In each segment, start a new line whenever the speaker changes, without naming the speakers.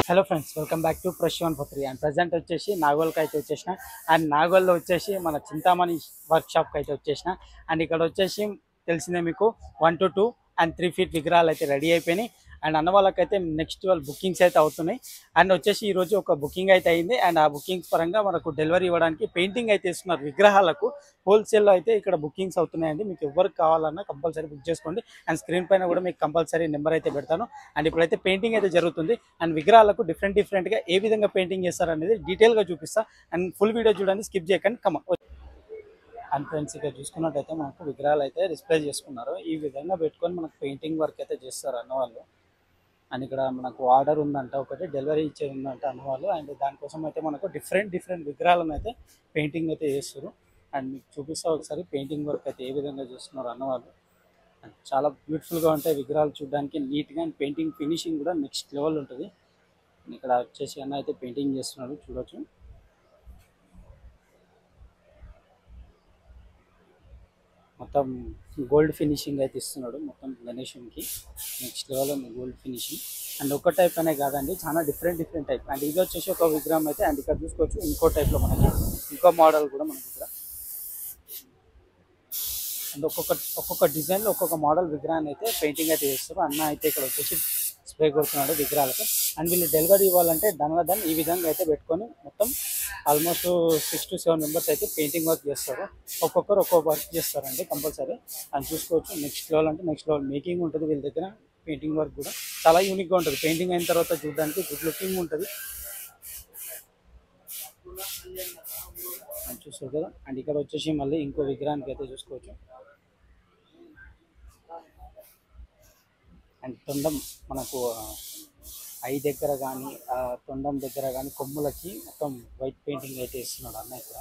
Hello friends, welcome back to fresh 143. And present వచ్చేసి నాగోల్కి అయితే వచ్చేసిన. అండ్ నాగోల్లో వచ్చేసి మన చింతామణి వర్క్షాప్కి అయితే వచ్చేసిన. అండ్ ఇక్కడ వచ్చేసి తెలిసిందే మీకు 1 to 2 and 3 feet విగ్రహాలు అయితే రెడీ అయిపోయినాయి. అండ్ అన్న వాళ్ళకైతే నెక్స్ట్ వాళ్ళు బుకింగ్స్ అయితే అవుతున్నాయి. అండ్ వచ్చేసి ఈరోజు ఒక బుకింగ్ అయితే అయింది. అండ్ ఆ బుకింగ్స్ పరంగా మనకు డెలివరీ ఇవ్వడానికి పెయింటింగ్ అయితే ఇస్తున్నారు విగ్రహాలకు. హోల్సేల్లో అయితే ఇక్కడ బుకింగ్స్ అవుతున్నాయండి. మీకు ఎవరికి కావాలన్నా కంపల్సరీ బుక్ చేసుకోండి. అండ్ స్క్రీన్ పైన కూడా మీకు కంపల్సరీ నెంబర్ అయితే పెడతాను. అండ్ ఇప్పుడైతే పెయింటింగ్ అయితే జరుగుతుంది. అండ్ విగ్రహాలకు డిఫరెంట్గా ఏ విధంగా పెయింటింగ్ చేస్తారనేది డీటెయిల్గా చూపిస్తా. అండ్ ఫుల్ వీడియో చూడండి, స్కిప్ చేయకండి. కమ అండ్ ఫ్రెండ్స్, ఇక్కడ చూసుకున్నట్టయితే మనకు విగ్రహాలు అయితే డిస్ప్లే చేసుకున్నారు. ఈ విధంగా పెట్టుకొని మనకు పెయింటింగ్ వర్క్ అయితే చేస్తారు అన్నవాళ్ళు. అండ్ ఇక్కడ మనకు ఆర్డర్ ఉందంట, ఒకటి డెలివరీ ఇచ్చేది ఉందంట అన్నవాళ్ళు. అండ్ దానికోసం అయితే మనకు డిఫరెంట్ విగ్రహాలను అయితే పెయింటింగ్ అయితే చేస్తారు. అండ్ మీకు చూపిస్తా ఒకసారి పెయింటింగ్ వర్క్ అయితే ఏ విధంగా చేస్తున్నారు అన్నవాళ్ళు. అండ్ చాలా బ్యూటిఫుల్గా ఉంటాయి విగ్రహాలు చూడడానికి, నీట్గా. అండ్ పెయింటింగ్ ఫినిషింగ్ కూడా నెక్స్ట్ లెవెల్ ఉంటుంది. ఇక్కడ వచ్చేసి అన్న అయితే పెయింటింగ్ చేస్తున్నాడు, చూడొచ్చు. మొత్తం గోల్డ్ ఫినిషింగ్ అయితే ఇస్తున్నాడు మొత్తం గణేషునికి. Next level gold finishing. And ఒక టైప్ అనే కాదండి, చాలా డిఫరెంట్ టైప్. అండ్ ఇది వచ్చేసి ఒక విగ్రహం అయితే. అండ్ ఇక్కడ చూసుకోవచ్చు ఇంకో టైప్లో మనకి ఇంకో మోడల్ కూడా మనకి ఇక్కడ. అండ్ ఒక్కొక్క డిజైన్లో ఒక్కొక్క మోడల్ విగ్రహాన్ని అయితే పెయింటింగ్ అయితే చేస్తారు. అన్న అయితే ఇక్కడ వచ్చేసి స్ప్రే కొడుతున్నాడు విగ్రహాలకు. అండ్ వీళ్ళు డెలివరీ ఇవ్వాలంటే దాని ఈ విధంగా అయితే పెట్టుకొని మొత్తం ఆల్మోస్ట్ 6 to 7 మెంబర్స్ అయితే పెయింటింగ్ వర్క్ చేస్తారు. ఒక్కొక్కరు ఒక్కొక్క వర్క్ చేస్తారండి కంపల్సరీ. అని చూసుకోవచ్చు. నెక్స్ట్ లెవెల్ అంటే నెక్స్ట్ లెవెల్ మేకింగ్ ఉంటుంది వీళ్ళ దగ్గర. పెయింటింగ్ వర్క్ కూడా చాలా యూనిక్గా ఉంటుంది. పెయింటింగ్ అయిన తర్వాత చూడడానికి గుడ్ లుకింగ్ ఉంటుంది అని చూస్తారు కదా. అండ్ ఇక్కడ వచ్చేసి మళ్ళీ ఇంకో విగ్రహానికి అయితే చూసుకోవచ్చు. అండ్ తొండం మనకు ఐ దగ్గర కానీ తొండం దగ్గర కానీ కొమ్ములకి మొత్తం వైట్ పెయింటింగ్ అయితే ఇస్తున్నాడు అన్న ఇక్కడ.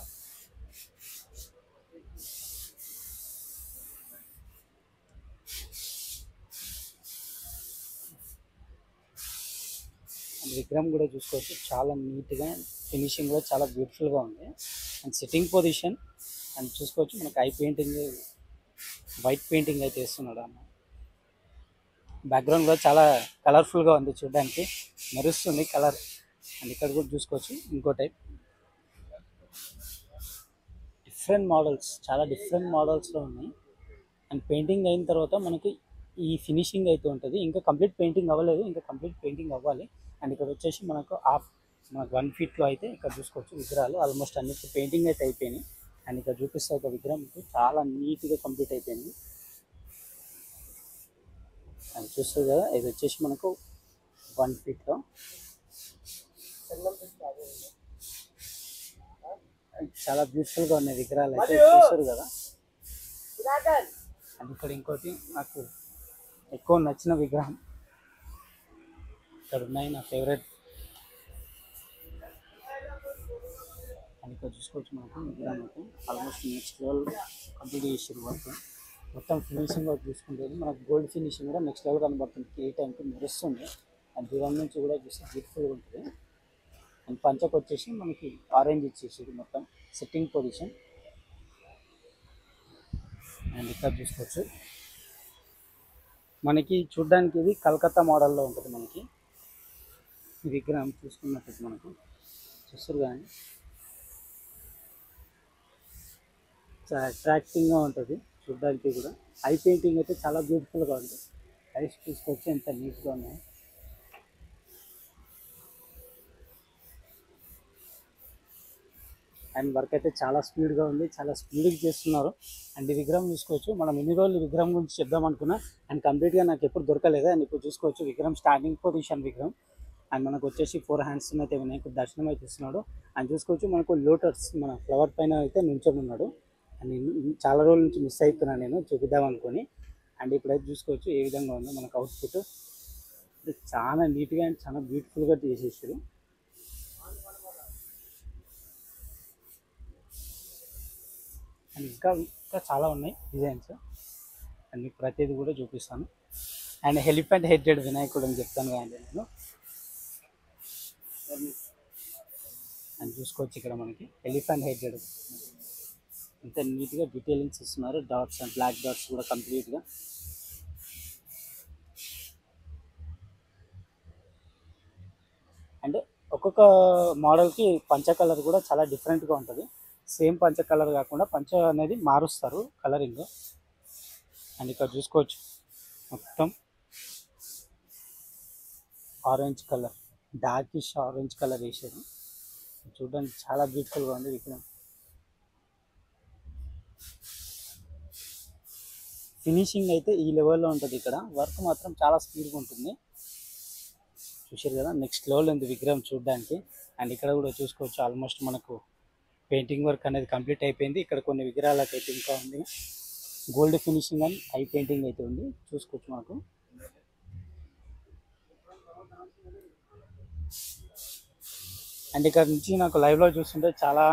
అండ్ విగ్రహం కూడా చూసుకోవచ్చు, చాలా నీట్గా ఫినిషింగ్ కూడా చాలా బ్యూటిఫుల్గా ఉంది. అండ్ సిట్టింగ్ పొజిషన్ అండ్ చూసుకోవచ్చు. మనకు ఐ పెయింటింగ్ వైట్ పెయింటింగ్ అయితే ఇస్తున్నాడు అన్న. బ్యాక్గ్రౌండ్ కూడా చాలా కలర్ఫుల్గా ఉంది, చూడడానికి మెరుస్తుంది కలర్. అండ్ ఇక్కడ కూడా చూసుకోవచ్చు ఇంకో టైప్ చాలా డిఫరెంట్ మోడల్స్లో ఉన్నాయి. అండ్ పెయింటింగ్ అయిన తర్వాత మనకి ఈ ఫినిషింగ్ అయితే ఉంటుంది. ఇంకా కంప్లీట్ పెయింటింగ్ అవ్వలేదు, ఇంకా కంప్లీట్ పెయింటింగ్ అవ్వాలి. అండ్ ఇక్కడ వచ్చేసి మనకు మనకు 1 feetలో అయితే ఇక్కడ చూసుకోవచ్చు విగ్రహాలు ఆల్మోస్ట్ అన్నిటి పెయింటింగ్ అయితే అయిపోయినాయి. అండ్ ఇక్కడ చూపిస్తే ఒక విగ్రహం చాలా నీట్గా కంప్లీట్ అయిపోయింది. అండ్ చూస్తుంది కదా, ఇది వచ్చేసి మనకు 1 feetలో. చాలా బ్యూటిఫుల్గా ఉన్నాయి విగ్రహాలు అయితే, చూస్తారు కదా. అండ్ ఇక్కడ ఇంకోటి నాకు ఎక్కువ నచ్చిన విగ్రహం ఇక్కడ ఉన్నాయి, నా ఫేవరెట్. అండ్ ఇక్కడ చూసుకోవచ్చు మనకు విగ్రహం అయితే ఆల్మోస్ట్ నెక్స్ట్ లెవెల్ కంప్లీట్ చేసారు వర్క్. మొత్తం ఫినిషింగ్ వర్క్ చూసుకుంటే మనకు గోల్డ్ ఫినిషింగ్ కూడా నెక్స్ట్ లెవెల్ కనబడుతుంది. ఏ టైంకి మెరుస్తుంది. అండ్ దూరం నుంచి కూడా చూస్తే బ్యూటిఫుల్గా ఉంటుంది. అండ్ పంచకు వచ్చేసి మనకి ఆరెంజ్ ఇచ్చేసి మొత్తం సిట్టింగ్ పొజిషన్. అండ్ ఇక్కడ చూసుకోవచ్చు మనకి చూడ్డానికి ఇది కలకత్తా మోడల్లో ఉంటుంది. మనకి ఈ విగ్రహం చూసుకున్నట్టు మనకు చూస్తారు కానీ చాలా అట్రాక్టింగ్గా ఉంటుంది చూడ్డానికి కూడా. ఐ పెయింటింగ్ అయితే చాలా బ్యూటిఫుల్గా ఉంది. ఐస్ చూసుకొచ్చి ఎంత నీట్గా ఉన్నాయి. అండ్ వర్క్ అయితే చాలా స్పీడ్గా ఉంది, చాలా స్పీడ్గా చేస్తున్నారు. అండ్ ఈ విగ్రహం చూసుకోవచ్చు. మనం ఎన్ని రోజులు విగ్రహం గురించి చెప్దాం అనుకున్నా అండ్ కంప్లీట్గా నాకు ఎప్పుడు దొరకలేదు. అండ్ ఇప్పుడు చూసుకోవచ్చు విగ్రహం స్టాండింగ్ పొజిషన్ విగ్రహం. అండ్ మనకు వచ్చేసి 4 hands అయితే వినాయకుడు దర్శనం అయితే ఇస్తున్నాడు. అండ్ చూసుకోవచ్చు మనకు లోటస్ మన ఫ్లవర్ పైన అయితే నిల్చొని ఉన్నాడు. అండ్ చాలా రోజుల నుంచి మిస్ అవుతున్నాను నేను చూపిద్దాం అనుకొని. అండ్ ఇప్పుడైతే చూసుకోవచ్చు ఏ విధంగా ఉందో మనకు అవుట్పుట్. చాలా నీట్గా అండ్ చాలా బ్యూటిఫుల్గా చేసేసారు. అండ్ ఇంకా చాలా ఉన్నాయి డిజైన్స్. అండ్ మీకు ప్రతిదీ కూడా చూపిస్తాను. అండ్ ఎలిఫెంట్ హెడెడ్ వినాయకుడు అని చెప్తాను కానీ నేను. అండ్ చూసుకోవచ్చు ఇక్కడ మనకి ఎలిఫెంట్ హెడెడ్ ఎంత నీట్గా డీటెయిలింగ్స్ ఇస్తున్నారు. డాట్స్ అండ్ బ్లాక్ డాట్స్ కూడా కంప్లీట్గా. అండ్ ఒక్కొక్క మోడల్కి పంచ కలర్ కూడా చాలా డిఫరెంట్గా ఉంటుంది. సేమ్ పంచ కలర్ కాకుండా పంచ అనేది మారుస్తారు కలరింగ్. అండ్ ఇక్కడ చూసుకోవచ్చు మొత్తం orange colour, darkish orange colour వేసారు. చూడడానికి చాలా బ్యూటిఫుల్గా ఉంది విగ్రహం. ఫినిషింగ్ అయితే ఈ లెవెల్లో ఉంటుంది. ఇక్కడ వర్క్ మాత్రం చాలా స్పీడ్గా ఉంటుంది. చూసారు కదా, నెక్స్ట్ లెవెల్ ఉంది విగ్రహం చూడడానికి. అండ్ ఇక్కడ కూడా చూసుకోవచ్చు ఆల్మోస్ట్ మనకు పెయింటింగ్ వర్క్ అనేది కంప్లీట్ అయిపోయింది. ఇక్కడ కొన్ని విగ్రహాలకు అయితే ఇంకా ఉంది gold finishing and I painting అయితే ఉంది, చూసుకోవచ్చు మనకు. అండ్ ఇక్కడ నుంచి నాకు లైవ్లో చూస్తుంటే చాలా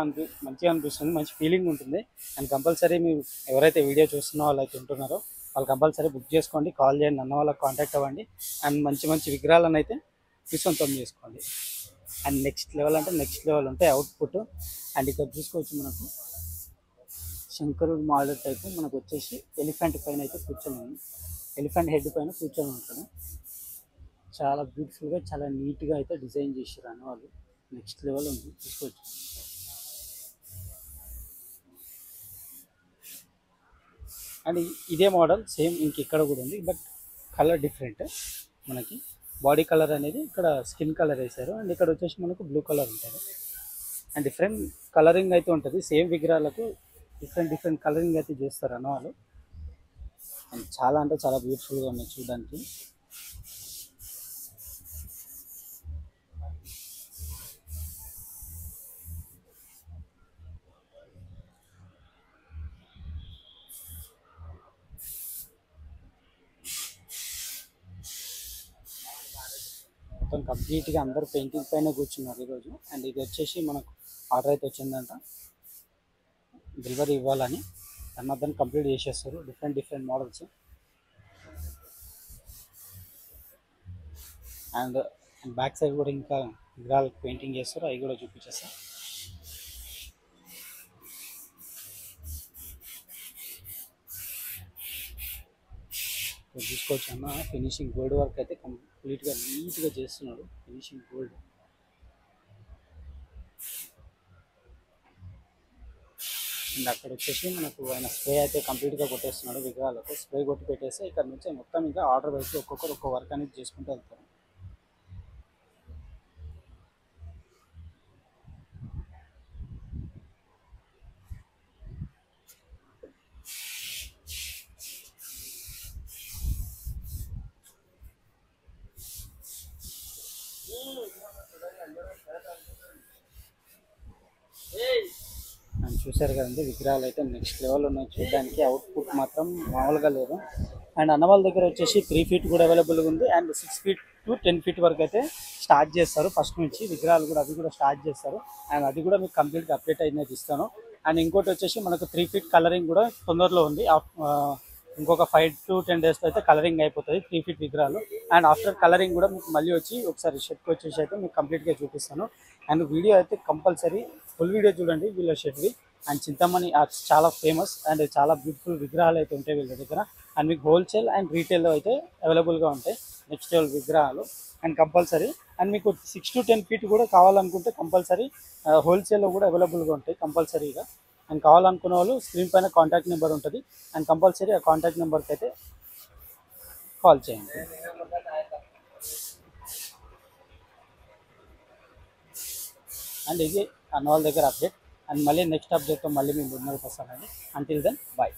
మంచిగా అనిపిస్తుంది, మంచి ఫీలింగ్ ఉంటుంది. అండ్ కంపల్సరీ మీరు ఎవరైతే వీడియో చూస్తున్న వాళ్ళు అయితే ఉంటున్నారో వాళ్ళు కంపల్సరీ బుక్ చేసుకోండి, కాల్ చేయండి, అన్న వాళ్ళకి కాంటాక్ట్ అవ్వండి. అండ్ మంచి మంచి విగ్రహాలను అయితే సొంతం చేసుకోండి. అండ్ నెక్స్ట్ లెవెల్ అంటే నెక్స్ట్ లెవెల్ ఉంటాయి అవుట్పుట్. అండ్ ఇక్కడ చూసుకోవచ్చు మనకు శంకరుడు మోడల్ టైపు మనకు వచ్చేసి ఎలిఫెంట్ పైన అయితే కూర్చొని ఉంది, ఎలిఫెంట్ హెడ్ పైన కూర్చొని ఉంటాడు. చాలా బ్యూటిఫుల్గా చాలా నీట్గా అయితే డిజైన్ చేసారు అన్న వాళ్ళు. నెక్స్ట్ లెవెల్ ఉంది, చూసుకోవచ్చు. అండ్ ఇదే మోడల్ సేమ్ ఇంకెక్కడ కూడా ఉంది, బట్ కలర్ డిఫరెంట్. మనకి బాడీ కలర్ అనేది ఇక్కడ స్కిన్ కలర్ వేసారు. అండ్ ఇక్కడ వచ్చేసి మనకు బ్లూ కలర్ ఉంటుంది. అండ్ డిఫరెంట్ కలరింగ్ అయితే ఉంటుంది. సేమ్ విగ్రహాలకు డిఫరెంట్ డిఫరెంట్ కలరింగ్ అయితే చేస్తారు అన్న వాళ్ళు. అండ్ చాలా అంటే చాలా బ్యూటిఫుల్గా ఉన్నాయి చూడడానికి. మొత్తం కంప్లీట్గా అందరూ పెయింటింగ్ పైన కూర్చున్నారు ఈరోజు. అండ్ ఇది వచ్చేసి మనకు ఆర్డర్ అయితే వచ్చిందంట, డెలివరీ ఇవ్వాలని. దాన్ని కంప్లీట్ చేసేస్తారు different different models. And back side కూడా ఇంకా విగ్రహాలు పెయింటింగ్ చేస్తారు, అవి కూడా చూపించేస్తారు. చూసుకోవచ్చు అన్న, ఫినిషింగ్ గోల్డ్ వర్క్ అయితే కంప్లీట్గా నీట్గా చేస్తున్నాడు, ఫినిషింగ్ గోల్డ్. అండ్ అక్కడ వచ్చేసి మనకు ఆయన స్ప్రే అయితే కంప్లీట్గా కొట్టేస్తున్నాడు విగ్రహాలకు. స్ప్రే కొట్టి పెట్టేసి ఇక్కడ నుంచి మొత్తం ఇంకా ఆర్డర్ వేసి ఒక్కొక్కరు ఒక్కొక్క వర్క్ అనేది చేసుకుంటూ వెళ్తారు. అండ్ చూసారు కదండి, విగ్రహాలు అయితే నెక్స్ట్ లెవెల్ ఉన్నాయి చూడడానికి. అవుట్పుట్ మాత్రం మామూలుగా లేదు. అండ్ అన్న వాళ్ళ దగ్గర వచ్చేసి 3 ఫీట్ కూడా అవైలబుల్గా ఉంది. అండ్ 6 ఫీట్ టు 10 ఫీట్ వరకు అయితే స్టార్ట్ చేస్తారు ఫస్ట్ నుంచి. విగ్రహాలు కూడా అవి కూడా స్టార్ట్ చేస్తారు. అండ్ అది కూడా మీకు కంప్లీట్గా అప్డేట్ అయినది ఇస్తాను. అండ్ ఇంకోటి వచ్చేసి మనకు 3 ఫీట్ కలరింగ్ కూడా తొందరలో ఉంది. ఇంకొక 5 to 10 డేస్లో అయితే కలరింగ్ అయిపోతుంది 3 ఫీట్ విగ్రహాలు. అండ్ ఆఫ్టర్ కలరింగ్ కూడా మీకు మళ్ళీ వచ్చి ఒకసారి షెడ్కి వచ్చేసి అయితే మీకు కంప్లీట్గా చూపిస్తాను. అండ్ వీడియో అయితే కంపల్సరీ ఫుల్ వీడియో చూడండి వీళ్ళ షెడ్వి. అండ్ చింతామణి ఆర్ట్స్ చాలా ఫేమస్ అండ్ చాలా బ్యూటిఫుల్ విగ్రహాలు అయితే ఉంటాయి వీళ్ళ దగ్గర. అండ్ మీకు హోల్సేల్ అండ్ రీటైల్లో అయితే అవైలబుల్గా ఉంటాయి నెక్స్ట్ లెవెల్ విగ్రహాలు. అండ్ కంపల్సరీ అండ్ మీకు 6 to 10 ఫీట్ కూడా కావాలనుకుంటే కంపల్సరీ హోల్సేల్లో కూడా అవైలబుల్గా ఉంటాయి కంపల్సరీగా. అండ్ కావాలనుకున్న వాళ్ళు స్క్రీన్ పైన కాంటాక్ట్ నెంబర్ ఉంటుంది. అండ్ కంపల్సరీ ఆ కాంటాక్ట్ నెంబర్కి అయితే కాల్ చేయండి. అండ్ ఇది అన్న వాళ్ళ దగ్గర అప్డేట్. అండ్ మళ్ళీ నెక్స్ట్ అప్డేట్తో మళ్ళీ మేము ముందుకు వస్తానండి. Until then bye.